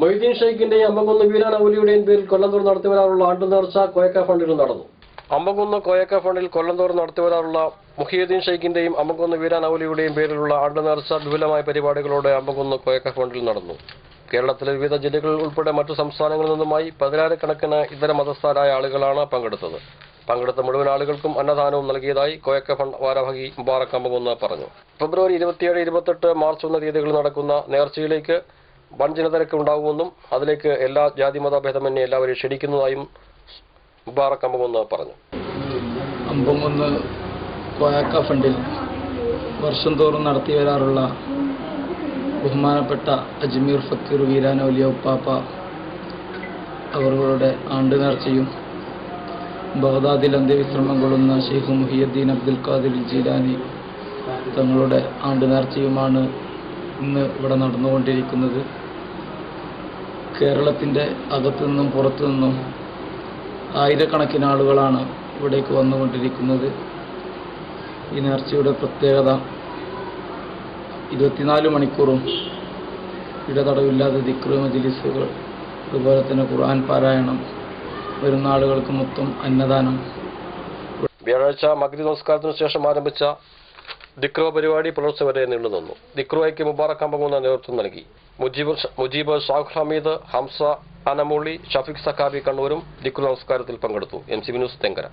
മൊയ്തീൻ ഷെയ്ഖിന്റെയും അമ്പംകുന്ന് വീരാൻ ഔലിയുടെയും പേരിൽ കൊല്ലന്തോർ നടത്തിവരാറുള്ള ആണ്ടുനേർച്ച കോയക്ക ഫണ്ടിൽ നടന്നു. അമ്പംകുന്ന് കോയക്ക ഫണ്ടിൽ കൊല്ലന്തോർ നടത്തിവരാറുള്ള മുഹിയുദ്ദീൻ ഷെയ്ഖിന്റെയും അമ്പംകുന്ന് വീരാൻ ഔലിയുടെയും പേരിലുള്ള ആണ്ടുനേർച്ച വിപുലമായ പരിപാടികളോടെ അമ്പംകുന്ന് കോയക്ക ഫണ്ടിൽ നടന്നു. കേരളത്തിലെ വിവിധ ജില്ലകളിൽ ഉൾപ്പെടെ മറ്റു സംസ്ഥാനങ്ങളിൽ നിന്നുമായി 10,000-കണക്കിന് ഇതര മതസ്ഥരായ ആളുകളാണ് പങ്കെടുത്തത്. പങ്കെടുത്ത മുഴുവൻ ആളുകൾക്കും അന്നദാനവും നൽകിയതായി കോയക്ക ഫണ്ട് ഭാരവാഹി മുബാറക് അമ്പംകുന്ന് പറഞ്ഞു. ഫെബ്രുവരി 27, 28, മാർച്ച് 1 തീയതികളിൽ നടക്കുന്ന നേർച്ചയിലേക്ക് വൻ ജനത്തിരക്ക് ഉണ്ടാകുമെന്നും അതിലേക്ക് എല്ലാ ജാതിമത ഭേദമന്യേ എല്ലാവരെയും ക്ഷണിക്കുന്നതായും മുബാറക് അമ്പംകുന്ന് പറഞ്ഞു. അമ്പംകുന്ന് കോയക്ക ഫണ്ടിൽ വർഷം തോറും നടത്തി വരാറുള്ള ബഹുമാനപ്പെട്ട അജ്മീർ ഫക്കീർ വീരാൻ ഔലിയ ഉപ്പാപ്പ അവരുടെ ആണ്ടുനേർച്ചയും ബഗ്ദാദിൽ അന്ത്യവിശ്രമം കൊള്ളുന്ന ഷെയ്ഖ് മുഹിയുദ്ദീൻ അബ്ദുൽ ഖാദിർ ജീലാനി തങ്ങളുടെ ആണ്ടുനേർച്ചയുമാണ് ഇന്ന് ഇവിടെ നടന്നുകൊണ്ടിരിക്കുന്നത്. കേരളത്തിൻ്റെ അകത്തു നിന്നും പുറത്തു നിന്നും ആയിരക്കണക്കിന് ആളുകളാണ് ഇവിടേക്ക് വന്നുകൊണ്ടിരിക്കുന്നത്. ഈ നേർച്ചയുടെ പ്രത്യേകത 24 മണിക്കൂറും ഇടതടവില്ലാതെ ദിക്ർ മജ്‌ലിസുകൾ, അതുപോലെ തന്നെ ഖുർആൻ പാരായണം, വരുന്ന ആളുകൾക്ക് മൊത്തം അന്നദാനം. വ്യാഴാഴ്ച മഗ്‌രിബ് നമസ്കാരത്തിനു ശേഷം ആരംഭിച്ച ദിക്ർ പരിപാടി പുലർച്ചെ വരെ നീണ്ടുനിന്നു. ദിക്റുയ്ക്ക് മുബാറക് അമ്പംകുന്ന് നേതൃത്വം നൽകി. മുജീബ് ഷാഖ് ഹമീദ്, ഹംസ അനമൂളി, ഷഫീഖ് സഖാബി കണ്ണൂരും ദിക്ർ നമസ്കാരത്തിൽ പങ്കെടുത്തു. MCB news Thenkara.